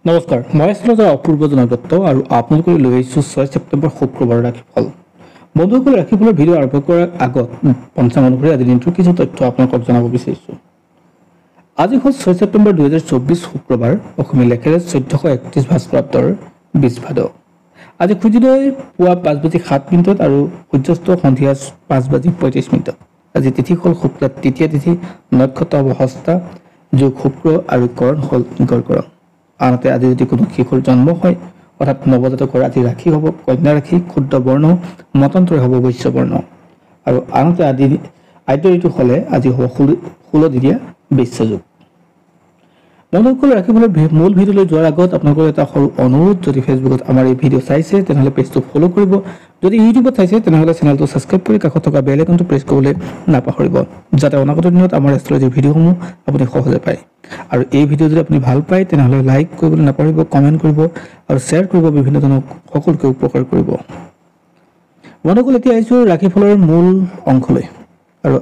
নমস্কাৰ মই আছিলোঁ অপূৰ্ব জনদত্ত আৰু আপোনালোকক লৈ আহিছোঁ 6 ছেপ্টেম্বৰ শুক্ৰবাৰৰ ৰাশিফল। বন্ধুসকল, ৰাশিফলৰ ভিডিঅ' আৰম্ভ কৰাৰ আগত পঞ্চাংগ অনুসৰি আজিৰ দিনটোৰ কিছু তথ্য আপোনালোকক জনাব বিচাৰিছোঁ। আজি হ'ল 6 ছেপ্টেম্বৰ 2024 শুক্ৰবাৰ। অসমীয়া লেখেৰে 1431 ভাস্কৰাব্দৰ 20 ভাদ। আজি সূৰ্যোদয় পুৱা 5:07 আৰু সূৰ্যাস্ত সন্ধিয়া 5:35। আজি তিথি হ'ল শুক্লা তৃতীয়া তিথি, নক্ষত্ৰ হ'ব হস্তা, যোগ শুক্ৰ আৰু কৰণ হ'ল গড়কৰণ। আনহাতে আজি যদি কোনো শিশুৰ জন্ম হয় অৰ্থাৎ নৱজাতকৰ আজি ৰাশি হ'ব কন্যা ৰাশি, ক্ষুদ্ৰ বৰ্ণ মতান্তৰে হ'ব বৈশ্য বৰ্ণ। আৰু আনহাতে আদ্য ঋতু হ'লে আজি হ'ব 16 দিনীয়া বৈশ্যযোগ। বন্ধুসকল, ৰাশিফলৰ মূল ভিডিঅ'লৈ যোৱাৰ আগত আপোনালোকৰ এটা সৰু অনুৰোধ, যদি ফেচবুকত আমাৰ এই ভিডিঅ' চাইছে তেনেহ'লে পেজটো ফ'ল' কৰিব, যদি ইউটিউবত চাইছে তেনেহ'লে চেনেলটো ছাবস্ক্ৰাইব কৰি কাষত থকা বেল আইকনটো প্ৰেছ কৰিবলৈ নাপাহৰিব, যাতে অনাগত দিনত আমাৰ এষ্ট্ৰলজিৰ ভিডিঅ'সমূহ আপুনি সহজে পায়। আৰু এই ভিডিঅ' যদি আপুনি ভাল পায় তেনেহ'লে লাইক কৰিবলৈ নাপাহৰিব, কমেণ্ট কৰিব আৰু শ্বেয়াৰ কৰিব, বিভিন্নজনক সকলোকে উপকাৰ কৰিব। বন্ধুসকল, এতিয়া আহিছোঁ ৰাশিফলৰ মূল অংশলৈ। আৰু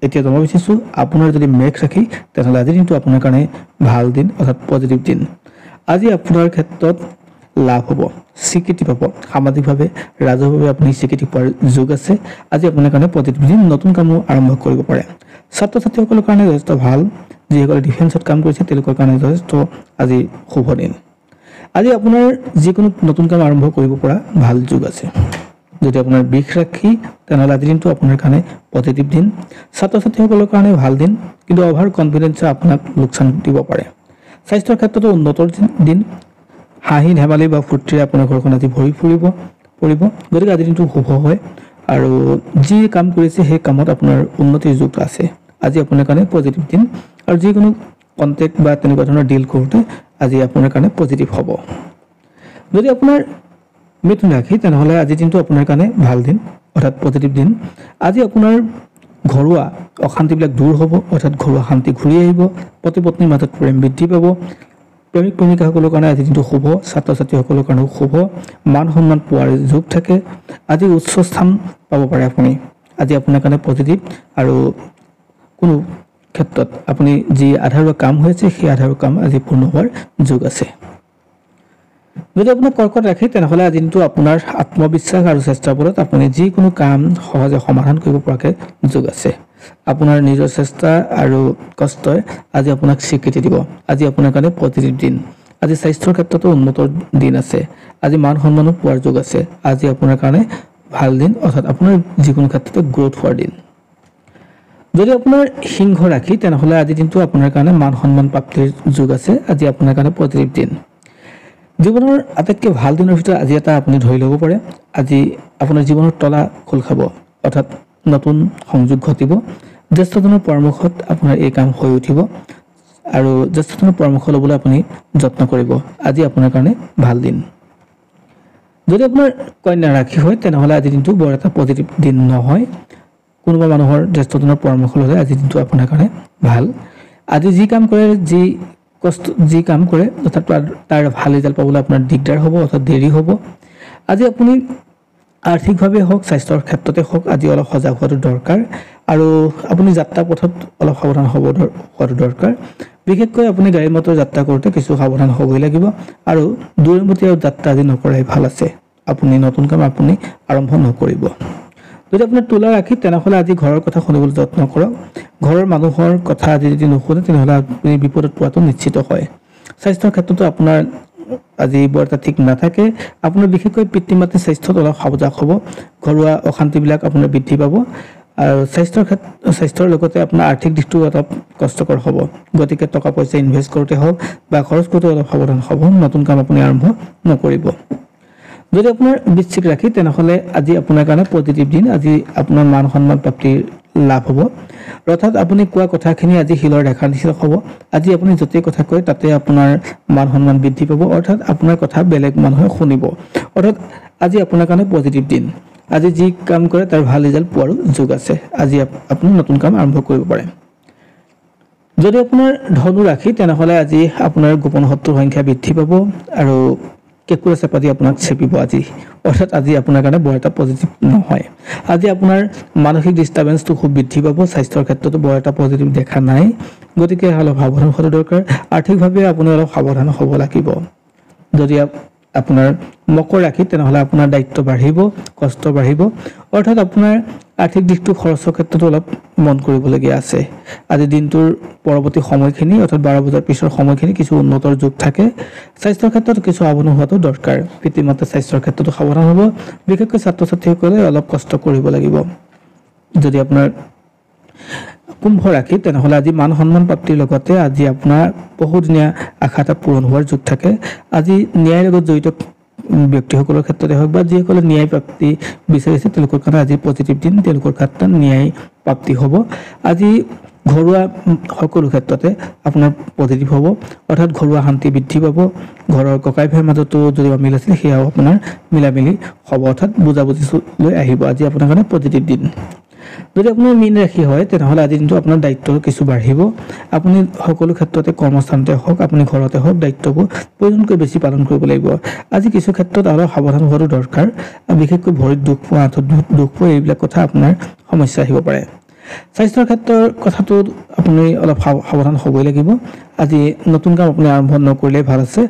এতিয়া জনাব বিচাৰিছোঁ, আপোনাৰ যদি মেঘ ৰাশি তেনেহ'লে আজিৰ দিনটো আপোনাৰ কাৰণে ভাল দিন অৰ্থাৎ পজিটিভ দিন। আজি আপোনাৰ ক্ষেত্ৰত লাভ হ'ব, স্বীকৃতি পাব, সামাজিকভাৱে ৰাজহুৱাভাৱে আপুনি স্বীকৃতি পোৱাৰ যোগ আছে। আজি আপোনাৰ কাৰণে পজিটিভ দিন, নতুন কামো আৰম্ভ কৰিব পাৰে। ছাত্ৰ ছাত্ৰীসকলৰ কাৰণে যথেষ্ট ভাল, যিসকলে ডিফেন্সত কাম কৰিছে তেওঁলোকৰ কাৰণে যথেষ্ট আজি শুভ দিন। আজি আপোনাৰ যিকোনো নতুন কাম আৰম্ভ কৰিব পৰা ভাল যোগ আছে। যদি আপোনাৰ বৃষ ৰাশি তেনেহ'লে আজিৰ দিনটো আপোনাৰ কাৰণে পজিটিভ দিন। ছাত্ৰ ছাত্ৰীসকলৰ কাৰণে ভাল দিন, কিন্তু অভাৰ কনফিডেন্সে আপোনাক লোকচান দিব পাৰে। স্বাস্থ্যৰ ক্ষেত্ৰতো উন্নতৰ দিন, হাঁহি ধেমালি বা ফূৰ্তিৰে আপোনাৰ ঘৰখন আজি ভৰি পৰিব। গতিকে আজিৰ দিনটো শুভ হয় আৰু যি কাম কৰিছে সেই কামত আপোনাৰ উন্নতিৰ যোগ আছে। আজি আপোনাৰ কাৰণে পজিটিভ দিন আৰু যিকোনো কণ্টেক্ট বা তেনেকুৱা ধৰণৰ ডিল কৰোঁতে আজি আপোনাৰ কাৰণে পজিটিভ হ'ব। যদি আপোনাৰ মিথুন ৰাশি তেনেহ'লে আজিৰ দিনটো আপোনাৰ কাৰণে ভাল দিন অৰ্থাৎ পজিটিভ দিন। আজি আপোনাৰ ঘৰুৱা অশান্তিবিলাক দূৰ হ'ব অৰ্থাৎ ঘৰুৱা শান্তি ঘূৰি আহিব, পতি পত্নীৰ মাজত প্ৰেম বৃদ্ধি পাব। প্ৰেমিক প্ৰেমিকাসকলৰ কাৰণে আজি দিনটো শুভ, ছাত্ৰ ছাত্ৰীসকলৰ কাৰণেও শুভ, মান সন্মান পোৱাৰ যোগ থাকে। আজি উচ্চ স্থান পাব পাৰে আপুনি। আজি আপোনাৰ কাৰণে পজিটিভ আৰু কোনো ক্ষেত্ৰত আপুনি যি আধাৰুৱা কাম হৈছে সেই আধাৰুৱা কাম আজি পূৰ্ণ হোৱাৰ যোগ আছে। যদি আপোনাৰ কৰ্কট ৰাশি তেনেহ'লে আজি দিনটো আপোনাৰ আত্মবিশ্বাস আৰু চেষ্টাৰ বলত আপুনি যিকোনো কাম সহজে সমাধান কৰিব পৰাকৈ যোগ আছে। আপোনাৰ নিজৰ চেষ্টা আৰু কষ্টই আজি আপোনাক স্বীকৃতি দিব। আজি আপোনাৰ কাৰণে পজিটিভ দিন। আজি স্বাস্থ্যৰ ক্ষেত্ৰতো উন্নতৰ দিন আছে। আজি মান সন্মানো পোৱাৰ যোগ আছে। আজি আপোনাৰ কাৰণে ভাল দিন অৰ্থাৎ আপোনাৰ যিকোনো ক্ষেত্ৰতে গ্ৰ'থ হোৱাৰ দিন। যদি আপোনাৰ সিংহ ৰাশি তেনেহ'লে আজিৰ দিনটো আপোনাৰ কাৰণে মান সন্মান প্ৰাপ্তিৰ যোগ আছে। আজি আপোনাৰ কাৰণে পজিটিভ দিন। জীৱনৰ আটাইতকৈ ভাল দিনৰ ভিতৰত আজি এটা আপুনি ধৰি ল'ব পাৰে। আজি আপোনাৰ জীৱনৰ তলা খোল খাব অৰ্থাৎ নতুন সংযোগ ঘটিব। জ্যেষ্ঠজনৰ পৰামৰ্শত আপোনাৰ এই কাম হৈ উঠিব আৰু জ্যেষ্ঠজনৰ পৰামৰ্শ ল'বলৈ আপুনি যত্ন কৰিব। আজি আপোনাৰ কাৰণে ভাল দিন। যদি আপোনাৰ কন্যা ৰাশি হয় তেনেহ'লে আজিৰ দিনটো বৰ এটা পজিটিভ দিন নহয়। কোনোবা মানুহৰ জ্যেষ্ঠজনৰ পৰামৰ্শ ল'লে আজিৰ দিনটো আপোনাৰ কাৰণে ভাল। আজি যি কাম কৰে অৰ্থাৎ তাৰ ভাল ৰিজাল্ট পাবলৈ আপোনাৰ দিগদাৰ হ'ব অৰ্থাৎ দেৰি হ'ব। আজি আপুনি আৰ্থিকভাৱে হওক স্বাস্থ্যৰ ক্ষেত্ৰতে হওক আজি অলপ সজাগ হোৱাটো দৰকাৰ আৰু আপুনি যাত্ৰা পথত অলপ সাৱধান হোৱাটো দৰকাৰ। বিশেষকৈ আপুনি গাড়ী মটৰ যাত্ৰা কৰোঁতে কিছু সাৱধান হ'বই লাগিব আৰু দূৰমতীয়া যাত্ৰা আজি নকৰাই ভাল আছে। আপুনি নতুন কাম আপুনি আৰম্ভ নকৰিব। যদি আপোনাৰ তুলা ৰাশি তেনেহ'লে আজি ঘৰৰ কথা শুনিবলৈ যত্ন কৰক। ঘৰৰ মানুহৰ কথা আজি যদি নুশুনে তেনেহ'লে আপুনি বিপদত পোৱাটো নিশ্চিত হয়। স্বাস্থ্যৰ ক্ষেত্ৰতো আপোনাৰ আজি বৰ এটা ঠিক নাথাকে। আপোনাৰ বিশেষকৈ পিতৃ মাতৃৰ স্বাস্থ্যত অলপ সজাগ হ'ব। ঘৰুৱা অশান্তিবিলাক আপোনাৰ বৃদ্ধি পাব আৰু স্বাস্থ্যৰ লগতে আপোনাৰ আৰ্থিক দিশটো অলপ কষ্টকৰ হ'ব। গতিকে টকা পইচা ইনভেষ্ট কৰোঁতে হওক বা খৰচ কৰোঁতে অলপ সাৱধান হ'ব। নতুন কাম আপুনি আৰম্ভ নকৰিব। যদি আপোনাৰ বৃশ্চিক ৰাশি তেনেহ'লে আজি আপোনাৰ কাৰণে পজিটিভ দিন। আজি আপোনাৰ মান সন্মান প্ৰাপ্তিৰ লাভ হ'ব অৰ্থাৎ আপুনি কোৱা কথাখিনি আজি শিলৰ ৰেখাৰ নিচিনা হ'ব। আজি আপুনি য'তেই কথা কয় তাতে আপোনাৰ মান সন্মান বৃদ্ধি পাব অৰ্থাৎ আপোনাৰ কথা বেলেগ মানুহে শুনিব। অৰ্থাৎ আজি আপোনাৰ কাৰণে পজিটিভ দিন। আজি যি কাম কৰে তাৰ ভাল ৰিজাল্ট পোৱাৰো যোগ আছে। আজি আপুনি নতুন কাম আৰম্ভ কৰিব পাৰে। যদি আপোনাৰ ধনু ৰাশি তেনেহ'লে আজি আপোনাৰ গোপন শত্ৰুৰ সংখ্যা বৃদ্ধি পাব আৰু কেঁকুৰা চেপা দি আপোনাক চেপিব আজি, অৰ্থাৎ আজি আপোনাৰ কাৰণে বৰ এটা পজিটিভ নহয়। আজি আপোনাৰ মানসিক ডিষ্টাৰ্বেঞ্চটো খুব বৃদ্ধি পাব, স্বাস্থ্যৰ ক্ষেত্ৰতো বৰ এটা পজিটিভ দেখা নাই, গতিকে অলপ সাৱধান হোৱাটো দৰকাৰ। আৰ্থিকভাৱে আপুনি অলপ সাৱধান হ'ব লাগিব। যদি আপোনাৰ মকৰ ৰাশি, তেনেহ'লে আপোনাৰ দায়িত্ব বাঢ়িব, কষ্ট বাঢ়িব, অৰ্থাৎ আপোনাৰ আৰ্থিক দিশটো খৰচৰ ক্ষেত্ৰতো অলপ মন কৰিবলগীয়া আছে। আজি দিনটোৰ পৰৱৰ্তী সময়খিনি অৰ্থাৎ 12 বজাৰ পিছৰ সময়খিনি কিছু উন্নতৰ যোগ থাকে। স্বাস্থ্যৰ ক্ষেত্ৰত কিছু সাৱধান হোৱাটো দৰকাৰ। পিতৃ মাতৃৰ স্বাস্থ্যৰ ক্ষেত্ৰতো সাৱধান হ'ব, বিশেষকৈ ছাত্ৰ ছাত্ৰীসকলে অলপ কষ্ট কৰিব লাগিব। যদি আপোনাৰ কুম্ভ ৰাশি, তেনেহ'লে আজি মান সন্মান প্ৰাপ্তিৰ লগতে আজি আপোনাৰ বহুদিনীয়া আশা এটা পূৰণ হোৱাৰ যোগ থাকে। আজি ন্যায়ৰ লগত জড়িত ব্যক্তিসকলৰ ক্ষেত্ৰতে হওক বা যিসকলে ন্যায় প্ৰাপ্তি বিচাৰিছে তেওঁলোকৰ কাৰণে আজি পজিটিভ দিন, তেওঁলোকৰ ক্ষেত্ৰত ন্যায় প্ৰাপ্তি হ'ব। আজি ঘৰুৱা সকলো ক্ষেত্ৰতে আপোনাৰ পজিটিভ হ'ব, অৰ্থাৎ ঘৰুৱা শান্তি বৃদ্ধি পাব। ঘৰৰ ককাই ভাইৰ মাজতো যদি অমিল আছিল সেয়াও আপোনাৰ মিলামিলি হ'ব, অৰ্থাৎ বুজাবুজি লৈ আহিব। আজি আপোনাৰ কাৰণে পজিটিভ দিন। যদি আপোনাৰ মীন ৰাশি হয়, তেনেহ'লে আজি দিনটো আপোনাৰ দায়িত্ব কিছু বাঢ়িব। আপুনি সকলো ক্ষেত্ৰতে কৰ্মস্থানতে হওক, আপুনি ঘৰতে হওক, দায়িত্ববোৰ প্ৰয়োজনকৈ বেছি পালন কৰিব লাগিব। আজি কিছু ক্ষেত্ৰত অলপ সাৱধান হোৱাটো দৰকাৰ, বিশেষকৈ ভৰিত দুখ পোৱা, আঁঠুত দুখ পোৱা, এইবিলাক কথা আপোনাৰ সমস্যা আহিব পাৰে। স্বাস্থ্যৰ ক্ষেত্ৰৰ কথাটো আপুনি অলপ সাৱধান হ'বই লাগিব। আজি নতুন কাম আপুনি আৰম্ভ নকৰিলে ভাল আছে,